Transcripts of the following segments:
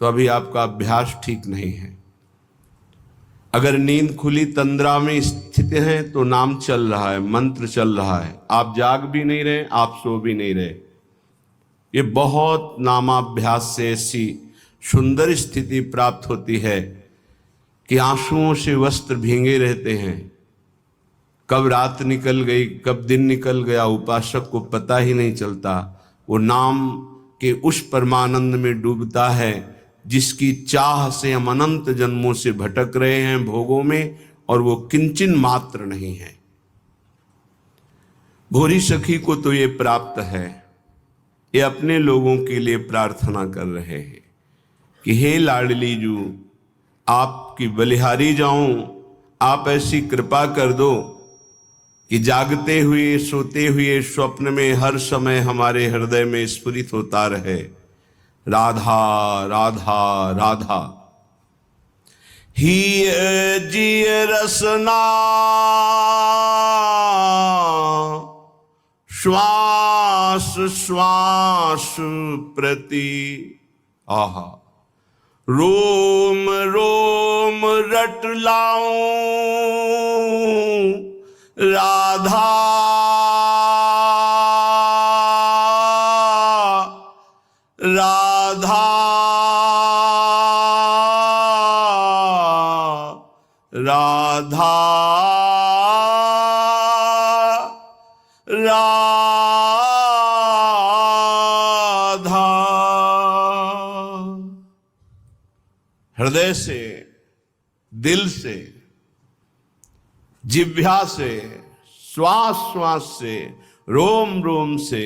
तो अभी आपका अभ्यास ठीक नहीं है। अगर नींद खुली तंद्रा में स्थित हैं तो नाम चल रहा है, मंत्र चल रहा है, आप जाग भी नहीं रहे, आप सो भी नहीं रहे। ये बहुत नामाभ्यास से ऐसी सुंदर स्थिति प्राप्त होती है कि आंसुओं से वस्त्र भींगे रहते हैं। कब रात निकल गई, कब दिन निकल गया, उपासक को पता ही नहीं चलता। वो नाम के उस परमानंद में डूबता है जिसकी चाह से हम अनंत जन्मों से भटक रहे हैं भोगों में, और वो किंचन मात्र नहीं है। भोरी सखी को तो ये प्राप्त है। ये अपने लोगों के लिए प्रार्थना कर रहे हैं कि हे लाडली जू, आपकी बलिहारी जाऊं, आप ऐसी कृपा कर दो कि जागते हुए सोते हुए स्वप्न में हर समय हमारे हृदय में स्फुरित होता रहे, राधा राधा राधा। ही जिय रसना श्वास श्वास प्रति, आहा, रोम रोम रट लाऊं राधा राधा राधा राधा। हृदय से, दिल से, जिह्वा से, श्वास श्वास से, रोम रोम से,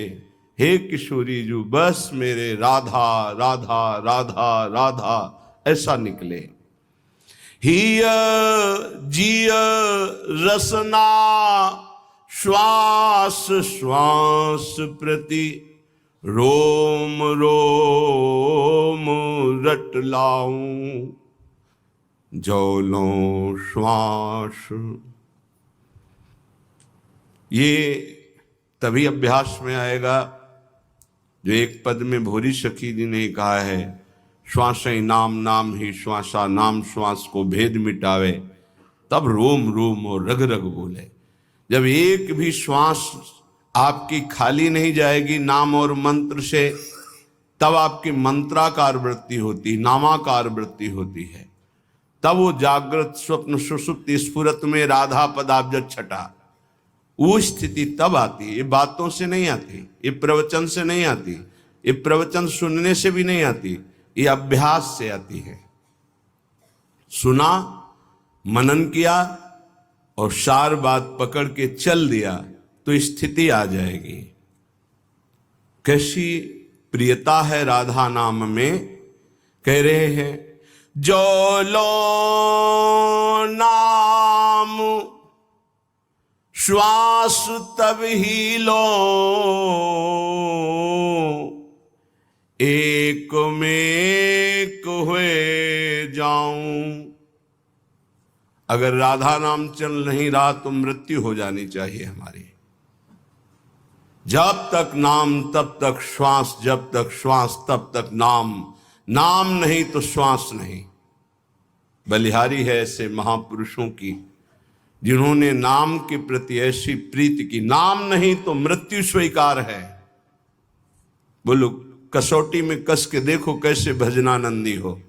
हे किशोरी जू बस मेरे राधा राधा राधा राधा ऐसा निकले। हिय जिय रसना श्वास श्वास प्रति, रोम रोम रट लाऊं जौलों श्वास। ये तभी अभ्यास में आएगा जो एक पद में भोरी सखी जी ने कहा है, श्वास ही नाम नाम ही श्वासा, नाम श्वास को भेद मिटावे, तब रोम रोम और रग रग बोले। जब एक भी श्वास आपकी खाली नहीं जाएगी नाम और मंत्र से, तब आपकी मंत्राकार वृत्ति होती, नामाकार वृत्ति होती है। तब वो जागृत स्वप्न सुषुप्ति स्फुरत में राधा पदाब्ज छटा, वो स्थिति तब आती। ये बातों से नहीं आती, ये प्रवचन से नहीं आती, ये प्रवचन सुनने से भी नहीं आती, ये अभ्यास से आती है। सुना, मनन किया और सार बात पकड़ के चल दिया तो स्थिति आ जाएगी। कैसी प्रियता है राधा नाम में। कह रहे हैं जो लो नाम श्वास तब ही लो, एक में एक हुए जाऊं। अगर राधा नाम चल नहीं रहा तो मृत्यु हो जानी चाहिए हमारी। जब तक नाम तब तक श्वास, जब तक श्वास तब तक नाम, नाम नहीं तो श्वास नहीं। बलिहारी है ऐसे महापुरुषों की जिन्होंने नाम के प्रति ऐसी प्रीति की, नाम नहीं तो मृत्यु स्वीकार है। बोलो, कसौटी में कस के देखो कैसे भजनानंदी हो।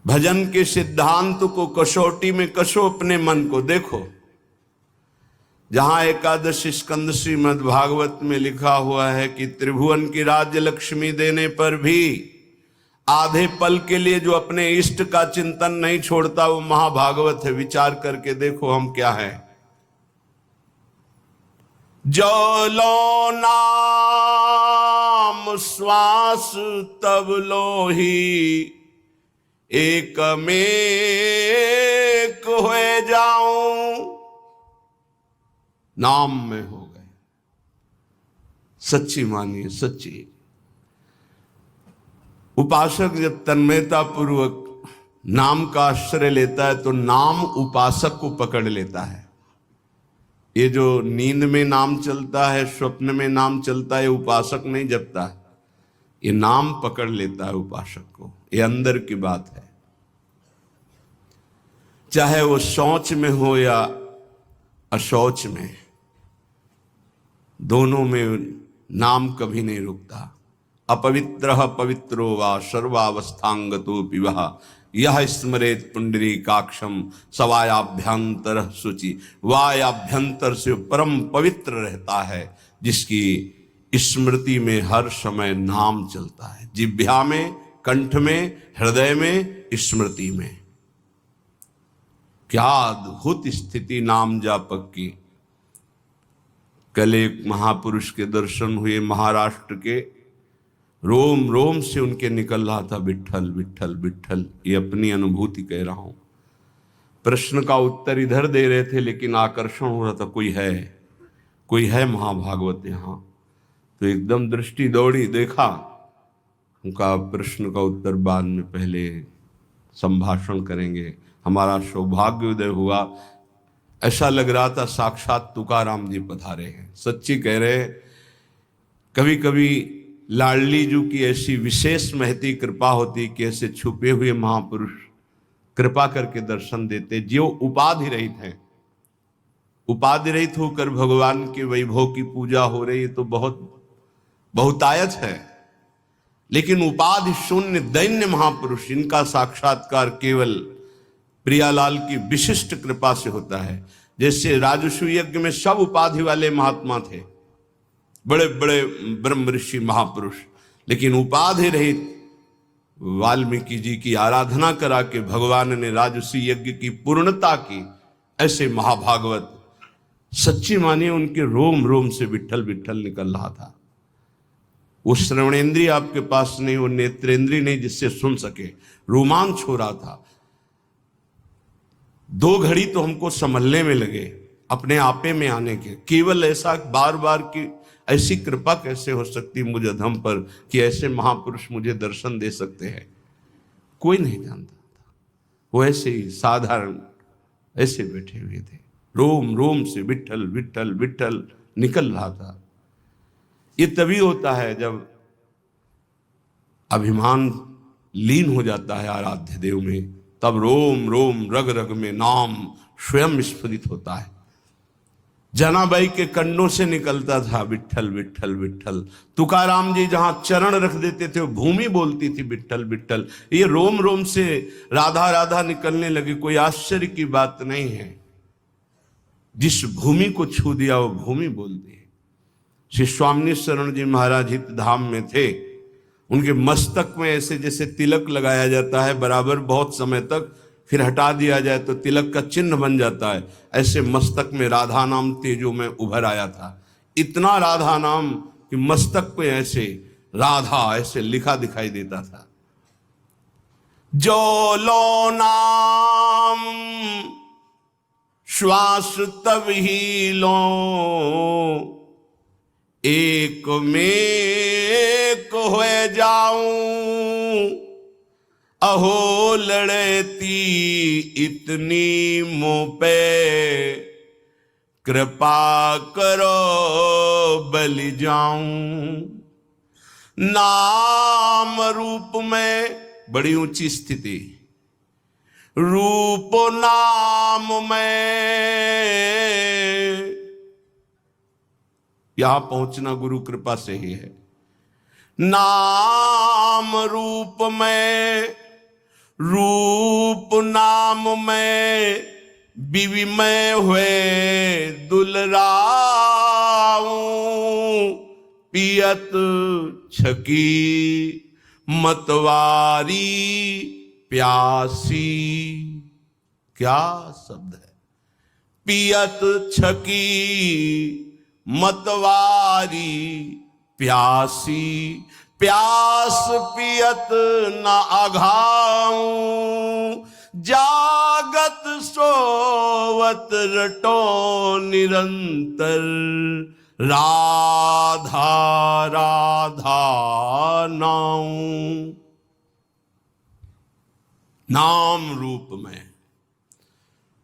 भजन के सिद्धांत को कसौटी में कसो, अपने मन को देखो। जहां एकादश स्कंद श्रीमद् भागवत में लिखा हुआ है कि त्रिभुवन की राज्य लक्ष्मी देने पर भी आधे पल के लिए जो अपने इष्ट का चिंतन नहीं छोड़ता वो महाभागवत है। विचार करके देखो हम क्या है। जो लो नाम श्वास तब लो ही, एक में एक हुए जाऊं। नाम में हो गए। सच्ची मानिए, सच्ची। उपासक जब तन्मयता पूर्वक नाम का आश्रय लेता है तो नाम उपासक को पकड़ लेता है। ये जो नींद में नाम चलता है, स्वप्न में नाम चलता है, उपासक नहीं जपता है। ये नाम पकड़ लेता है उपासक को। ये अंदर की बात है, चाहे वो शौच में हो या अशौच में, दोनों में नाम कभी नहीं रुकता। अपवित्रः पवित्रो वा सर्वावस्थांगतो पिवः यह स्मरेत पुंडरीकाक्षम सवायाभ्यंतर शुचि। वायाभ्यंतर से परम पवित्र रहता है जिसकी स्मृति में हर समय नाम चलता है, जिह्वा में, कंठ में, हृदय में, स्मृति में। क्या अद्भुत स्थिति नाम जापक की। कल एक महापुरुष के दर्शन हुए, महाराष्ट्र के, रोम रोम से उनके निकल रहा था विट्ठल विट्ठल विट्ठल। ये अपनी अनुभूति कह रहा हूं। प्रश्न का उत्तर इधर दे रहे थे लेकिन आकर्षण हो रहा था, कोई है महाभागवत यहाँ। तो एकदम दृष्टि दौड़ी, देखा, उनका प्रश्न का उत्तर बाद में, पहले संभाषण करेंगे। हमारा सौभाग्य उदय हुआ। ऐसा लग रहा था साक्षात तुकाराम जी पधारे हैं। सच्ची कह रहे, कभी कभी लाडली जी की ऐसी विशेष महती कृपा होती कि ऐसे छुपे हुए महापुरुष कृपा करके दर्शन देते, जो उपाधि रहित हैं। उपाधि रहित होकर भगवान के वैभव की पूजा हो रही है तो बहुतायत है, लेकिन उपाधि शून्य दैन्य महापुरुष, इनका साक्षात्कार केवल प्रियालाल की विशिष्ट कृपा से होता है। जैसे राजस्व यज्ञ में सब उपाधि वाले महात्मा थे, बड़े बड़े ब्रह्म ऋषि महापुरुष, लेकिन उपाधि रहित वाल्मीकि जी की आराधना करा के भगवान ने राजस्व यज्ञ की पूर्णता की। ऐसे महाभागवत, सच्ची मानिए उनके रोम रोम से विट्ठल विट्ठल निकल रहा था। वो श्रवणेंद्रिय आपके पास नहीं, वो नेत्रेंद्रिय नहीं जिससे सुन सके, रोमांच हो रहा था। 2 घड़ी तो हमको संभलने में लगे, अपने आपे में आने के। केवल ऐसा बार बार की ऐसी कृपा कैसे हो सकती मुझ अधम पर कि ऐसे महापुरुष मुझे दर्शन दे सकते हैं। कोई नहीं जानता था, वो ऐसे ही साधारण ऐसे बैठे हुए थे। रोम रोम से विट्ठल विट्ठल विट्ठल निकल रहा था। ये तभी होता है जब अभिमान लीन हो जाता है आराध्य देव में, तब रोम रोम रग रग में नाम स्वयं स्फुरित होता है। जनाबाई के कंडों से निकलता था विट्ठल विट्ठल विट्ठल। तुकाराम जी जहां चरण रख देते थे वो भूमि बोलती थी विट्ठल विट्ठल। ये रोम रोम से राधा राधा निकलने लगी। कोई आश्चर्य की बात नहीं है, जिस भूमि को छू दिया वो भूमि बोलती है। श्री स्वामी शरण जी महाराज हित धाम में थे, उनके मस्तक में ऐसे जैसे तिलक लगाया जाता है बराबर, बहुत समय तक, फिर हटा दिया जाए तो तिलक का चिन्ह बन जाता है, ऐसे मस्तक में राधा नाम तेजो में उभर आया था। इतना राधा नाम कि मस्तक पे ऐसे राधा ऐसे लिखा दिखाई देता था। जो लो नाम श्वास तब ही लो, एक में एक हो जाऊं, अहो लड़ती इतनी मुँह पे, कृपा करो बलि जाऊं। नाम रूप में बड़ी ऊंची स्थिति, रूप नाम में यहां पहुंचना गुरु कृपा से ही है। नाम रूप में, रूप नाम में विविमय हुए दुलराऊं, पियत छकी मतवारी प्यासी। क्या शब्द है, पियत छकी मतवारी प्यासी। प्यास पियत न अघाऊं, जागत सोवत रटो निरंतर, राधा राधा नाऊं। नाम रूप में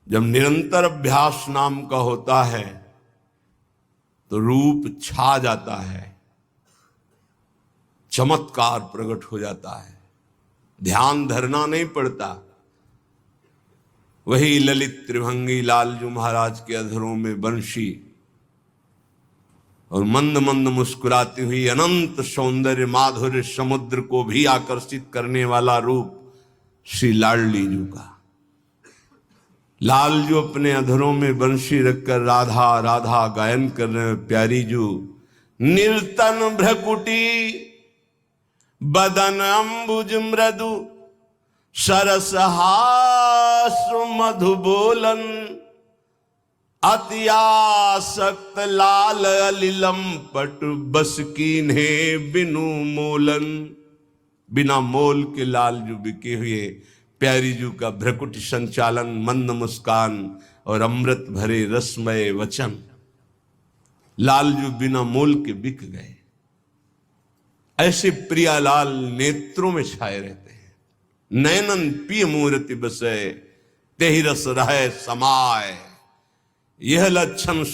जब निरंतर अभ्यास नाम का होता है तो रूप छा जाता है, चमत्कार प्रकट हो जाता है, ध्यान धरना नहीं पड़ता। वही ललित त्रिभंगी लालजू महाराज के अधरों में बंशी और मंद मंद मुस्कुराती हुई अनंत सौंदर्य माधुर्य समुद्र को भी आकर्षित करने वाला रूप श्री लाडली जू का। लालजू अपने अधरों में बंशी रखकर राधा राधा गायन कर रहे हैं। प्यारी जू निर्तन भ्रकुटी बदन अंबुज मृदु सरसहास मधु बोलन अत्यासक्त लाल अलिलम पट बस कीन्हे बिनु मोलन। बिना मोल के लालजू बिके हुए प्यारी जू का भ्रकुटी संचालन, मंद मुस्कान और अमृत भरे रसमय वचन, लालजू बिना मोल के बिक गए। ऐसे प्रियालाल नेत्रों में छाए रहते हैं। नयनन पिय मूर्ति बसे तेहि रस रहे समाय, यह लक्षण